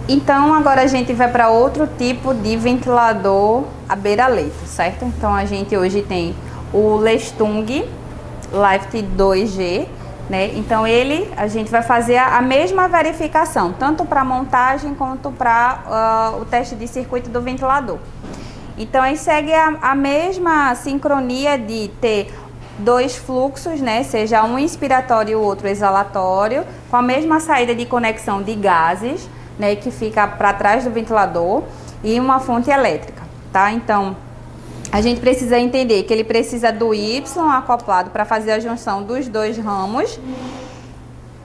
Então agora a gente vai para outro tipo de ventilador à beira-leito, certo? Então a gente hoje tem o Lestung Lift 2G, né? Então a gente vai fazer a mesma verificação, tanto para montagem quanto para o teste de circuito do ventilador. Então aí segue a mesma sincronia de ter dois fluxos, né? Seja um inspiratório e o outro exalatório, com a mesma saída de conexão de gases, né, que fica para trás do ventilador, e uma fonte elétrica, tá? Então, a gente precisa entender que ele precisa do Y acoplado para fazer a junção dos dois ramos.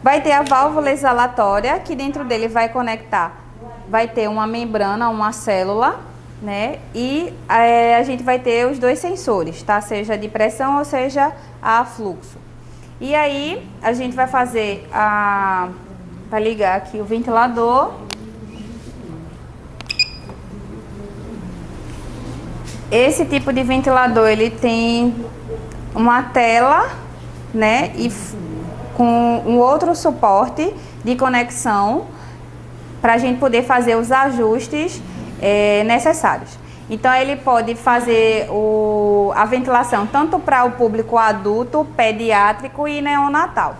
Vai ter a válvula exalatória, que dentro dele vai conectar, vai ter uma membrana, uma célula, né? E a gente vai ter os dois sensores, tá? Seja de pressão ou seja a fluxo. E aí, a gente vai fazer vai ligar aqui o ventilador. Esse tipo de ventilador, ele tem uma tela, né, e com um outro suporte de conexão para a gente poder fazer os ajustes necessários. Então ele pode fazer a ventilação tanto para o público adulto, pediátrico e neonatal.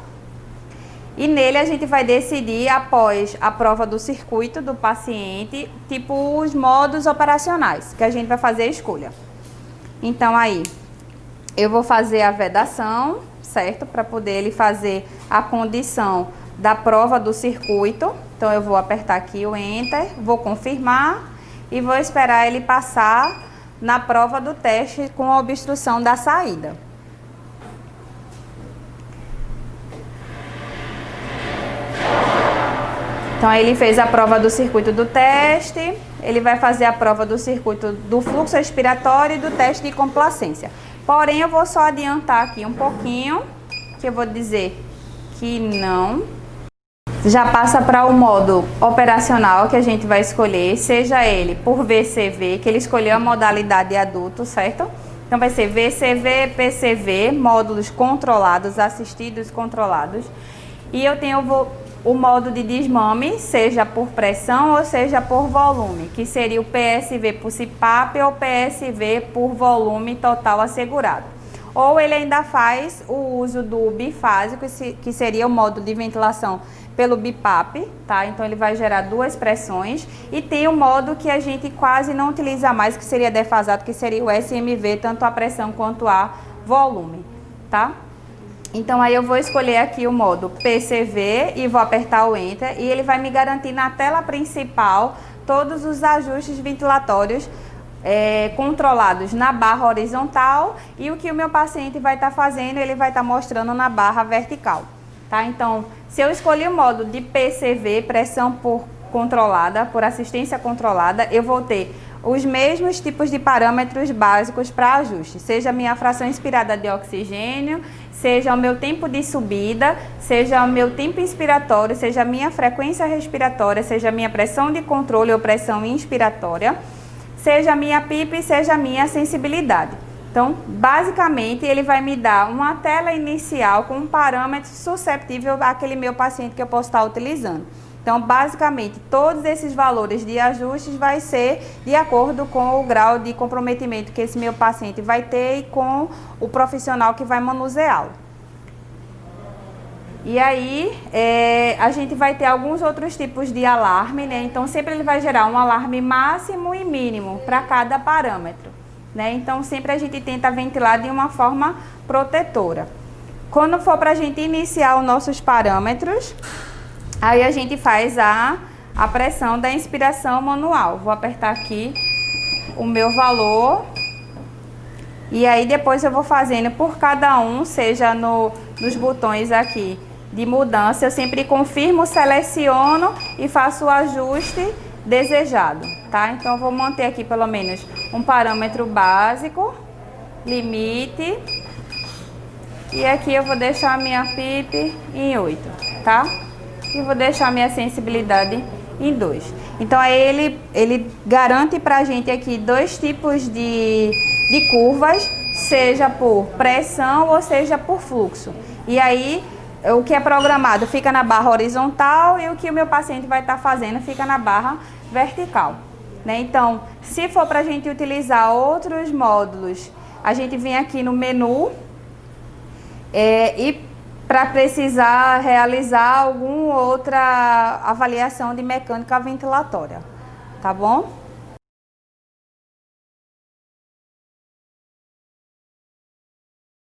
E nele a gente vai decidir, após a prova do circuito do paciente, tipo os modos operacionais, que a gente vai fazer a escolha. Então aí, eu vou fazer a vedação, certo? Para poder ele fazer a condição da prova do circuito. Então eu vou apertar aqui o Enter, vou confirmar e vou esperar ele passar na prova do teste com a obstrução da saída. Então, aí ele fez a prova do circuito do teste, ele vai fazer a prova do circuito do fluxo expiratório e do teste de complacência. Porém, eu vou só adiantar aqui um pouquinho, que eu vou dizer que não. Já passa para o modo operacional que a gente vai escolher, seja ele por VCV, que ele escolheu a modalidade adulto, certo? Então, vai ser VCV, PCV, módulos controlados, assistidos controlados. E eu tenho o modo de desmame, seja por pressão ou seja por volume, que seria o PSV por CPAP ou PSV por volume total assegurado. Ou ele ainda faz o uso do bifásico, que seria o modo de ventilação pelo BIPAP, tá? Então ele vai gerar duas pressões. E tem o modo que a gente quase não utiliza mais, que seria defasado, que seria o SMV, tanto a pressão quanto a volume, tá? Então aí eu vou escolher aqui o modo PCV e vou apertar o Enter e ele vai me garantir na tela principal todos os ajustes ventilatórios controlados na barra horizontal, e o que o meu paciente vai estar fazendo, ele vai estar mostrando na barra vertical, tá? Então, se eu escolhi o modo de PCV, pressão controlada, por assistência controlada, eu vou ter os mesmos tipos de parâmetros básicos para ajuste, seja a minha fração inspirada de oxigênio, seja o meu tempo de subida, seja o meu tempo inspiratório, seja a minha frequência respiratória, seja a minha pressão de controle ou pressão inspiratória, seja a minha PIP, seja a minha sensibilidade. Então, basicamente, ele vai me dar uma tela inicial com um parâmetro susceptível àquele meu paciente que eu posso estar utilizando. Então, basicamente, todos esses valores de ajustes vai ser de acordo com o grau de comprometimento que esse meu paciente vai ter e com o profissional que vai manuseá-lo. E aí, a gente vai ter alguns outros tipos de alarme, né? Então, sempre ele vai gerar um alarme máximo e mínimo para cada parâmetro, né? Então, sempre a gente tenta ventilar de uma forma protetora. Quando for para a gente iniciar os nossos parâmetros, aí a gente faz a pressão da inspiração manual. Vou apertar aqui o meu valor. E aí depois eu vou fazendo por cada um, seja nos botões aqui de mudança. Eu sempre confirmo, seleciono e faço o ajuste desejado, tá? Então eu vou manter aqui pelo menos um parâmetro básico, limite. E aqui eu vou deixar a minha PIP em 8, tá? E vou deixar a minha sensibilidade em 2. Então aí ele garante pra gente aqui dois tipos de curvas, seja por pressão ou seja por fluxo. E aí o que é programado fica na barra horizontal e o que o meu paciente vai estar fazendo fica na barra vertical, né? Então, se for para a gente utilizar outros módulos, a gente vem aqui no menu e para precisar realizar alguma outra avaliação de mecânica ventilatória, tá bom?